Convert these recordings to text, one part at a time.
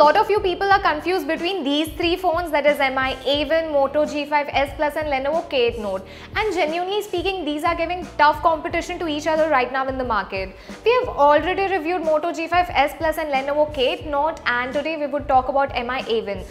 lot of you people are confused between these three phones, that is MI A1, Moto G5 S Plus and Lenovo K8 Note. And genuinely speaking, these are giving tough competition to each other right now in the market. We have already reviewed Moto G5 S Plus and Lenovo K8 Note, and today we would talk about MI A1.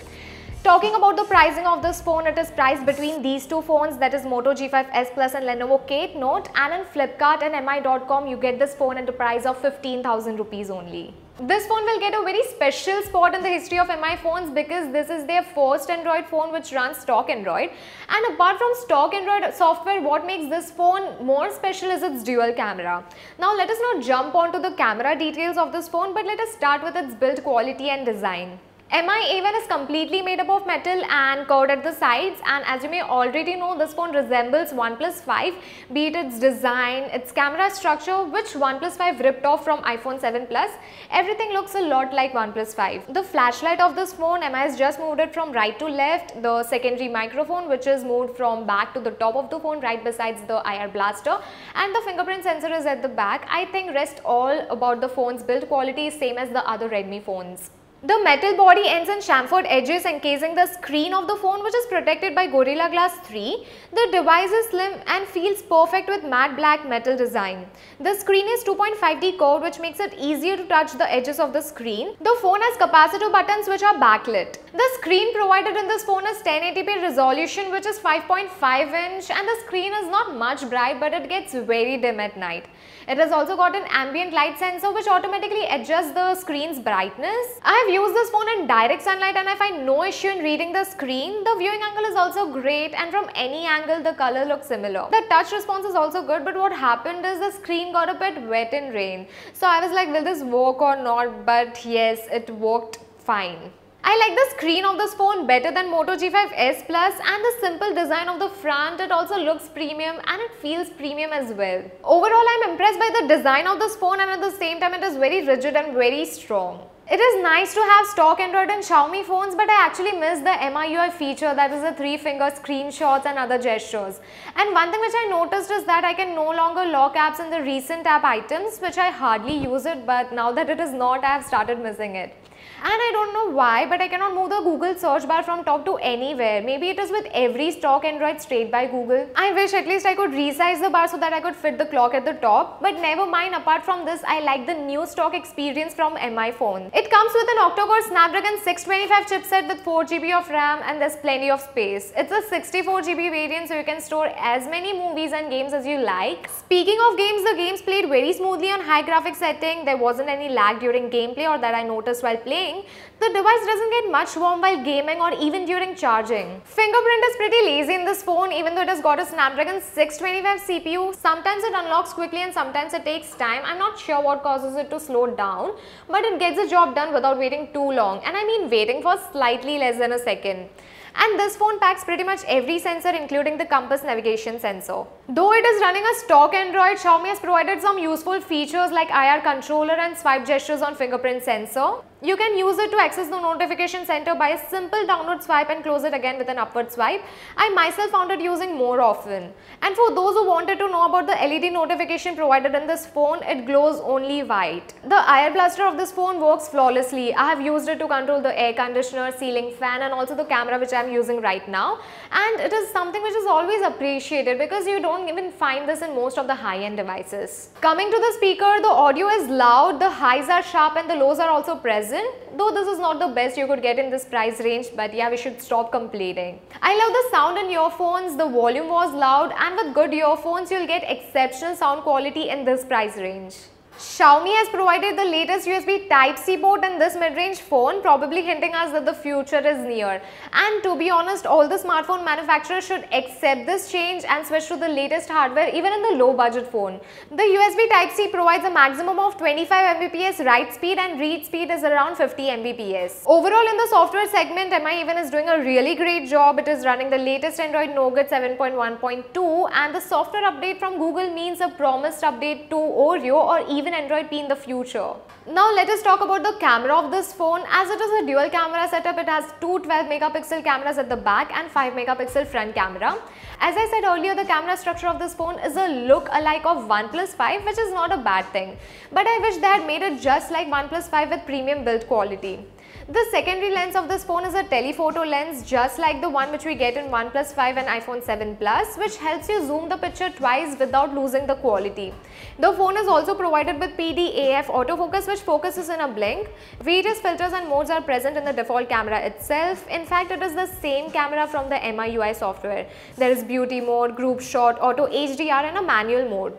Talking about the pricing of this phone, it is priced between these two phones, that is Moto G5 S Plus and Lenovo K8 Note, and in Flipkart and mi.com you get this phone at the price of 15,000 rupees only. This phone will get a very special spot in the history of MI phones because this is their first Android phone which runs stock Android, and apart from stock Android software, what makes this phone more special is its dual camera. Now let us not jump onto the camera details of this phone, but let us start with its build quality and design. MI A1 is completely made up of metal and curved at the sides, and as you may already know, this phone resembles OnePlus 5, be it its design, its camera structure, which OnePlus 5 ripped off from iPhone 7 Plus. Everything looks a lot like OnePlus 5. The flashlight of this phone, MI has just moved it from right to left. The secondary microphone, which is moved from back to the top of the phone right besides the IR blaster, and the fingerprint sensor is at the back. I think rest all about the phone's build quality is same as the other Redmi phones. The metal body ends in chamfered edges encasing the screen of the phone, which is protected by Gorilla Glass 3. The device is slim and feels perfect with matte black metal design. The screen is 2.5D curved, which makes it easier to touch the edges of the screen. The phone has capacitive buttons which are backlit. The screen provided in this phone is 1080p resolution, which is 5.5 inch, and the screen is not much bright, but it gets very dim at night. It has also got an ambient light sensor which automatically adjusts the screen's brightness. I have used this phone in direct sunlight and I find no issue in reading the screen. The viewing angle is also great, and from any angle the color looks similar. The touch response is also good, but what happened is the screen got a bit wet in rain. So I was like, will this work or not? But yes, it worked fine. I like the screen of this phone better than Moto G5 S Plus, and the simple design of the front. It also looks premium and it feels premium as well. Overall, I am impressed by the design of this phone, and at the same time it is very rigid and very strong. It is nice to have stock Android and Xiaomi phones, but I actually miss the MIUI feature, that is the 3-finger screenshots and other gestures. And one thing which I noticed is that I can no longer lock apps in the recent app items, which I hardly use it, but now that it is not, I have started missing it. And I don't know why, but I cannot move the Google search bar from top to anywhere. Maybe it is with every stock Android straight by Google. I wish at least I could resize the bar so that I could fit the clock at the top. But never mind, apart from this, I like the new stock experience from MI phone. It comes with an octa-core Snapdragon 625 chipset with 4GB of RAM, and there's plenty of space. It's a 64GB variant, so you can store as many movies and games as you like. Speaking of games, the games played very smoothly on high graphics setting. There wasn't any lag during gameplay or that I noticed while playing. The device doesn't get much warm while gaming or even during charging. Fingerprint is pretty lazy in this phone, even though it has got a Snapdragon 625 CPU. Sometimes it unlocks quickly and sometimes it takes time. I'm not sure what causes it to slow down, but it gets the job done without waiting too long, and I mean waiting for slightly less than a second. And this phone packs pretty much every sensor, including the compass navigation sensor. Though it is running a stock Android, Xiaomi has provided some useful features like IR controller and swipe gestures on fingerprint sensor. You can use it to access the notification center by a simple downward swipe and close it again with an upward swipe. I myself found it using more often. And for those who wanted to know about the LED notification provided in this phone, it glows only white. The IR blaster of this phone works flawlessly. I have used it to control the air conditioner, ceiling fan, and also the camera which I am using right now. And it is something which is always appreciated because you don't even find this in most of the high-end devices. Coming to the speaker, the audio is loud, the highs are sharp and the lows are also present. Though this is not the best you could get in this price range, but yeah, we should stop complaining. I love the sound in earphones. The volume was loud, and with good earphones you'll get exceptional sound quality in this price range. Xiaomi has provided the latest USB Type-C port in this mid-range phone, probably hinting us that the future is near. And to be honest, all the smartphone manufacturers should accept this change and switch to the latest hardware even in the low-budget phone. The USB Type-C provides a maximum of 25 Mbps write speed, and read speed is around 50 Mbps. Overall, in the software segment, MI even is doing a really great job. It is running the latest Android Nougat 7.1.2, and the software update from Google means a promised update to Oreo or even Android P in the future. Now let us talk about the camera of this phone. As it is a dual camera setup, it has two 12 megapixel cameras at the back and 5 megapixel front camera. As I said earlier, the camera structure of this phone is a look-alike of OnePlus 5, which is not a bad thing. But I wish they had made it just like OnePlus 5 with premium build quality. The secondary lens of this phone is a telephoto lens, just like the one which we get in OnePlus 5 and iPhone 7 Plus, which helps you zoom the picture twice without losing the quality. The phone is also provided with PDAF autofocus, which focuses in a blink. Various filters and modes are present in the default camera itself. In fact, it is the same camera from the MIUI software. There is beauty mode, group shot, auto HDR and a manual mode.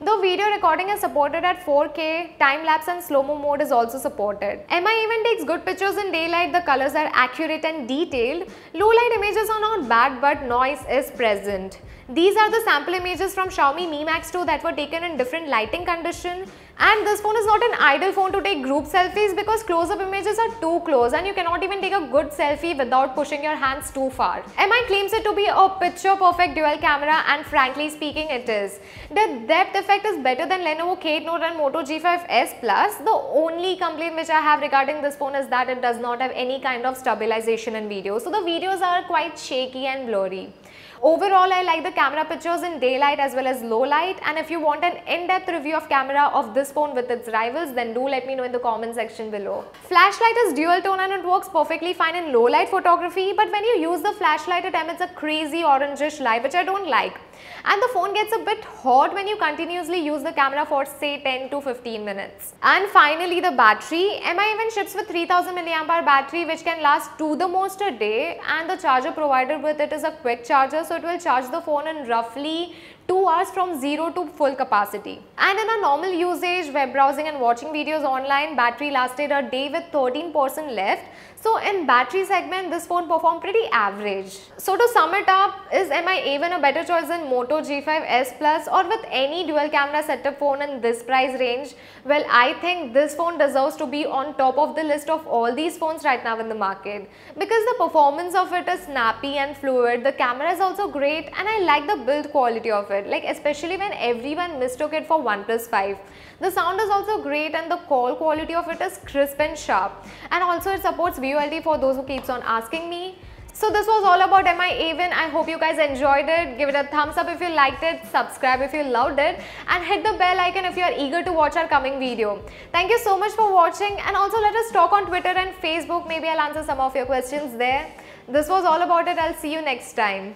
The video recording is supported at 4K, time-lapse and slow-mo mode is also supported. MI even takes good pictures in daylight, the colors are accurate and detailed. Low-light images are not bad, but noise is present. These are the sample images from Xiaomi Mi Max 2 that were taken in different lighting conditions. And this phone is not an ideal phone to take group selfies because close-up images are too close and you cannot even take a good selfie without pushing your hands too far. MI claims it to be a picture-perfect dual camera, and frankly speaking it is. The depth effect is better than Lenovo Kate Note and Moto G5s Plus. The only complaint which I have regarding this phone is that it does not have any kind of stabilization in video. So the videos are quite shaky and blurry. Overall, I like the camera pictures in daylight as well as low light, and if you want an in-depth review of camera of this phone with its rivals, then do let me know in the comment section below. Flashlight is dual tone and it works perfectly fine in low light photography, but when you use the flashlight it emits a crazy orangish light which I don't like. And the phone gets a bit hot when you continuously use the camera for say 10 to 15 minutes. And finally, the battery. MI even ships with 3000 mAh battery which can last to the most a day, and the charger provided with it is a quick charger, so it will charge the phone in roughly 2 hours from 0 to full capacity. And in a normal usage, web browsing and watching videos online, battery lasted a day with 13% left. So in battery segment, this phone performed pretty average. So to sum it up, is MI even a better choice than Moto G5s Plus or with any dual camera setup phone in this price range? Well, I think this phone deserves to be on top of the list of all these phones right now in the market, because the performance of it is snappy and fluid, the camera is also great, and I like the build quality of it, like especially when everyone mistook it for OnePlus 5. The sound is also great and the call quality of it is crisp and sharp, and also it supports VoLTE for those who keeps on asking me. So this was all about MI A1. I hope you guys enjoyed it. Give it a thumbs up if you liked it, subscribe if you loved it, and hit the bell icon if you are eager to watch our coming video. Thank you so much for watching, and also let us talk on Twitter and Facebook. Maybe I'll answer some of your questions there. This was all about it. I'll see you next time.